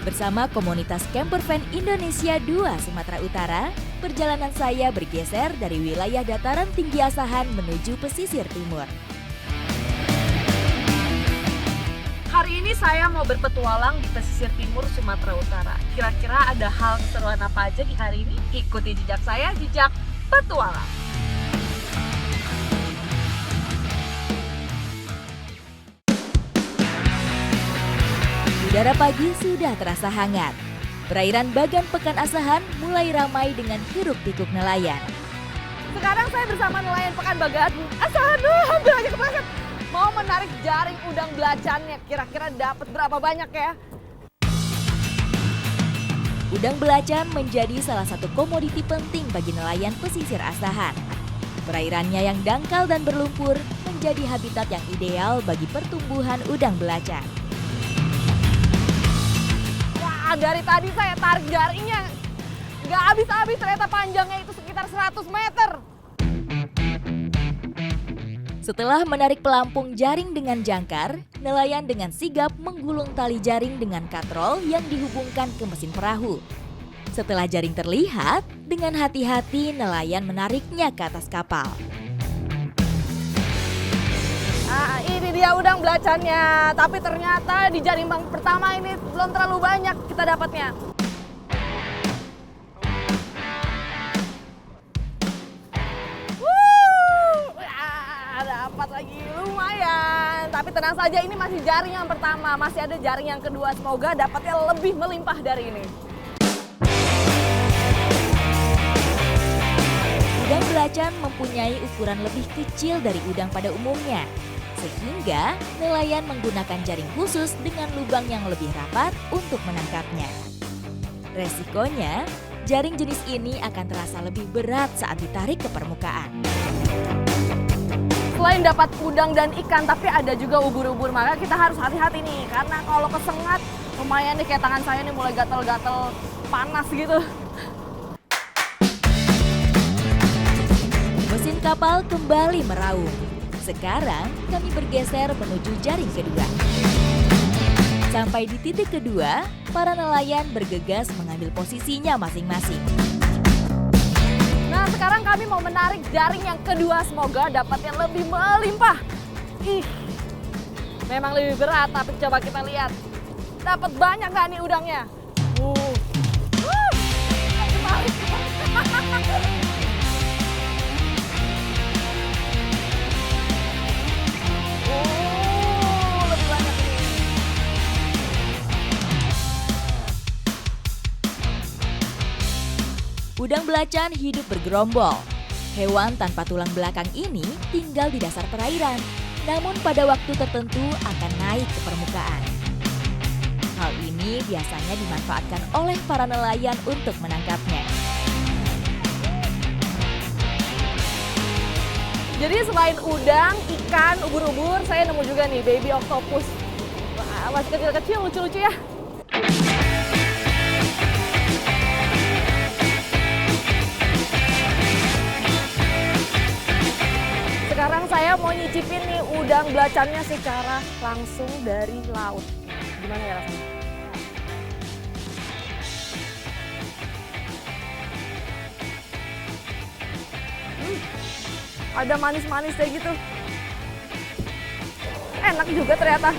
Bersama komunitas Campervan Indonesia 2 Sumatera Utara, perjalanan saya bergeser dari wilayah dataran tinggi Asahan menuju pesisir timur. Hari ini saya mau berpetualang di pesisir timur Sumatera Utara. Kira-kira ada hal keseruan apa aja di hari ini? Ikuti jejak saya, jejak petualang. Udara pagi sudah terasa hangat. Perairan Bagan Pekan Asahan mulai ramai dengan hiruk-pikuk nelayan. Sekarang saya bersama nelayan Pekan Bagan Asahan. Hampir aja kepleset. Mau menarik jaring udang belacannya. Kira-kira dapat berapa banyak ya? Udang belacan menjadi salah satu komoditi penting bagi nelayan pesisir Asahan. Perairannya yang dangkal dan berlumpur menjadi habitat yang ideal bagi pertumbuhan udang belacan. Dari tadi saya tarik jaringnya nggak habis-habis, ternyata panjangnya itu sekitar 100 meter. Setelah menarik pelampung jaring dengan jangkar, nelayan dengan sigap menggulung tali jaring dengan katrol yang dihubungkan ke mesin perahu. Setelah jaring terlihat, dengan hati-hati nelayan menariknya ke atas kapal. Nah, ini dia udang belacannya. Tapi ternyata di jaring pertama ini belum terlalu banyak kita dapatnya. Dapat lagi lumayan. Tapi tenang saja, ini masih jaring yang pertama. Masih ada jaring yang kedua. Semoga dapatnya lebih melimpah dari ini. Udang belacan mempunyai ukuran lebih kecil dari udang pada umumnya. Sehingga nelayan menggunakan jaring khusus dengan lubang yang lebih rapat untuk menangkapnya. Resikonya, jaring jenis ini akan terasa lebih berat saat ditarik ke permukaan. Selain dapat udang dan ikan, tapi ada juga ubur-ubur. Maka kita harus hati-hati nih, karena kalau kesengat lumayan nih, kayak tangan saya nih mulai gatel-gatel panas gitu. Mesin kapal kembali meraung. Sekarang kami bergeser menuju jaring kedua. Sampai di titik kedua, para nelayan bergegas mengambil posisinya masing-masing. Nah, sekarang kami mau menarik jaring yang kedua, semoga dapatnya lebih melimpah. Memang lebih berat, tapi coba kita lihat. Dapat banyak nggak nih udangnya? Kembali. Lebih banyak ini. Udang belacan hidup bergerombol. Hewan tanpa tulang belakang ini tinggal di dasar perairan, namun pada waktu tertentu akan naik ke permukaan. Hal ini biasanya dimanfaatkan oleh para nelayan untuk menangkapnya. Jadi selain udang, ikan, ubur-ubur, saya nemu juga nih baby octopus. Wah, masih kecil-kecil, lucu-lucu ya. Sekarang saya mau nyicipin nih udang belacannya secara langsung dari laut. Gimana ya rasanya? Ada manis-manis kayak gitu. Enak juga ternyata.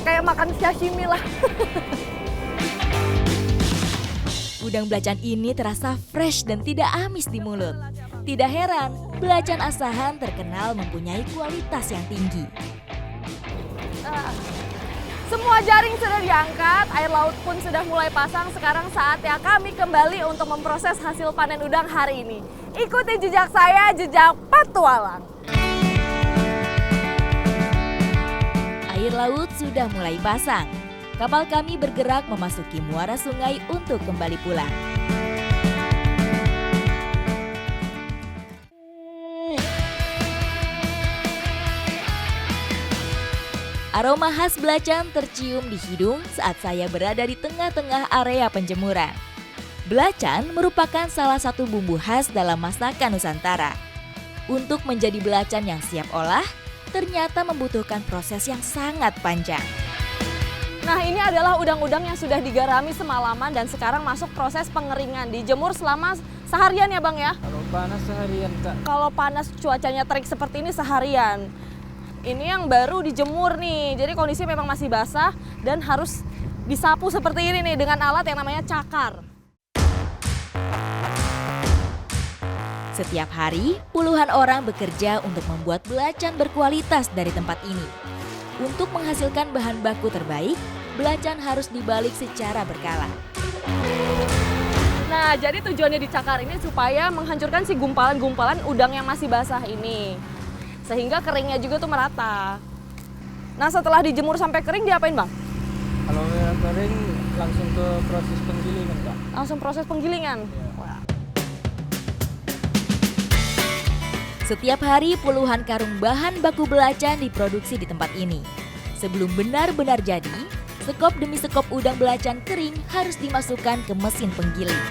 Kayak makan sashimi lah. Udang belacan ini terasa fresh dan tidak amis di mulut. Tidak heran, belacan Asahan terkenal mempunyai kualitas yang tinggi. Semua jaring sudah diangkat, air laut pun sudah mulai pasang. Sekarang saatnya kami kembali untuk memproses hasil panen udang hari ini. Ikuti jejak saya, jejak petualang. Air laut sudah mulai pasang. Kapal kami bergerak memasuki muara sungai untuk kembali pulang. Aroma khas belacan tercium di hidung saat saya berada di tengah-tengah area penjemuran. Belacan merupakan salah satu bumbu khas dalam masakan Nusantara. Untuk menjadi belacan yang siap olah, ternyata membutuhkan proses yang sangat panjang. Nah, ini adalah udang-udang yang sudah digarami semalaman dan sekarang masuk proses pengeringan. Dijemur selama seharian ya Bang ya? Kalau panas seharian Kak. Kalau panas cuacanya terik seperti ini seharian. Ini yang baru dijemur nih, jadi kondisi memang masih basah dan harus disapu seperti ini nih dengan alat yang namanya cakar. Setiap hari, puluhan orang bekerja untuk membuat belacan berkualitas dari tempat ini. Untuk menghasilkan bahan baku terbaik, belacan harus dibalik secara berkala. Nah, jadi tujuannya dicakar ini supaya menghancurkan si gumpalan-gumpalan udang yang masih basah ini. Sehingga keringnya juga tuh merata. Nah, setelah dijemur sampai kering diapain Bang? Kalau udah kering langsung ke proses penggilingan Kak. Langsung proses penggilingan. Iya. Wah. Setiap hari puluhan karung bahan baku belacan diproduksi di tempat ini. Sebelum benar-benar jadi, sekop demi sekop udang belacan kering harus dimasukkan ke mesin penggiling.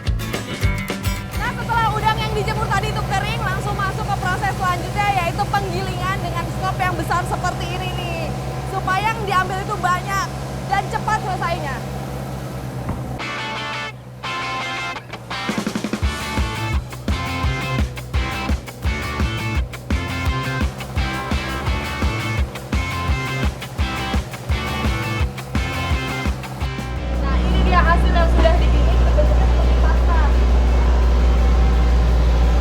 Nah, setelah udang yang dijemur tadi itu kering, langsung masuk ke proses selanjutnya yaitu penggilingan dengan skop yang besar seperti ini nih. Supaya yang diambil itu banyak dan cepat selesainya. Nah, ini dia hasil yang sudah digiling bentuknya seperti pasta.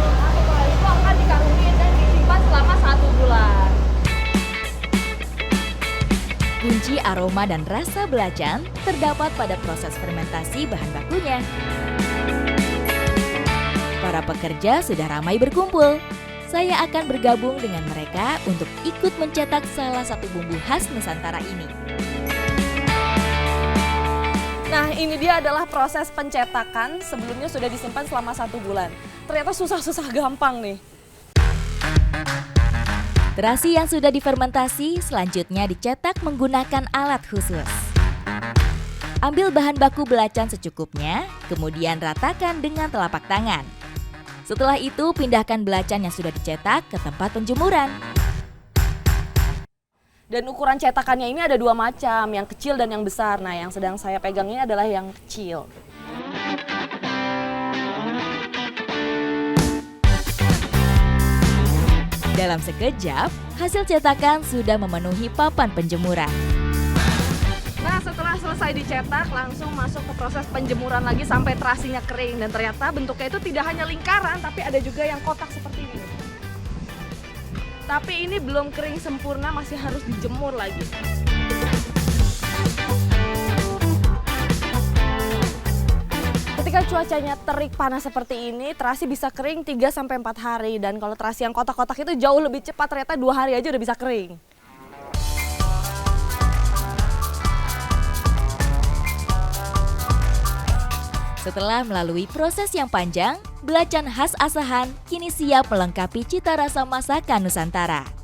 Nah, setelah itu akan dikarungin dan disimpan selama 1 bulan. Kunci aroma dan rasa belacan terdapat pada proses fermentasi bahan bakunya. Para pekerja sudah ramai berkumpul. Saya akan bergabung dengan mereka untuk ikut mencetak salah satu bumbu khas Nusantara ini. Nah, ini dia adalah proses pencetakan. Sebelumnya sudah disimpan selama 1 bulan. Ternyata susah-susah gampang nih. Terasi yang sudah difermentasi selanjutnya dicetak menggunakan alat khusus. Ambil bahan baku belacan secukupnya, kemudian ratakan dengan telapak tangan. Setelah itu, pindahkan belacan yang sudah dicetak ke tempat penjemuran. Dan ukuran cetakannya ini ada 2 macam, yang kecil dan yang besar. Nah, yang sedang saya pegang ini adalah yang kecil. Dalam sekejap, hasil cetakan sudah memenuhi papan penjemuran. Nah, setelah selesai dicetak, langsung masuk ke proses penjemuran lagi sampai terasinya kering. Dan ternyata bentuknya itu tidak hanya lingkaran, tapi ada juga yang kotak seperti ini. Tapi ini belum kering sempurna, masih harus dijemur lagi. Ketika cuacanya terik panas seperti ini, terasi bisa kering 3-4 hari. Dan kalau terasi yang kotak-kotak itu jauh lebih cepat, ternyata 2 hari aja udah bisa kering. Setelah melalui proses yang panjang, belacan khas Asahan kini siap melengkapi cita rasa masakan Nusantara.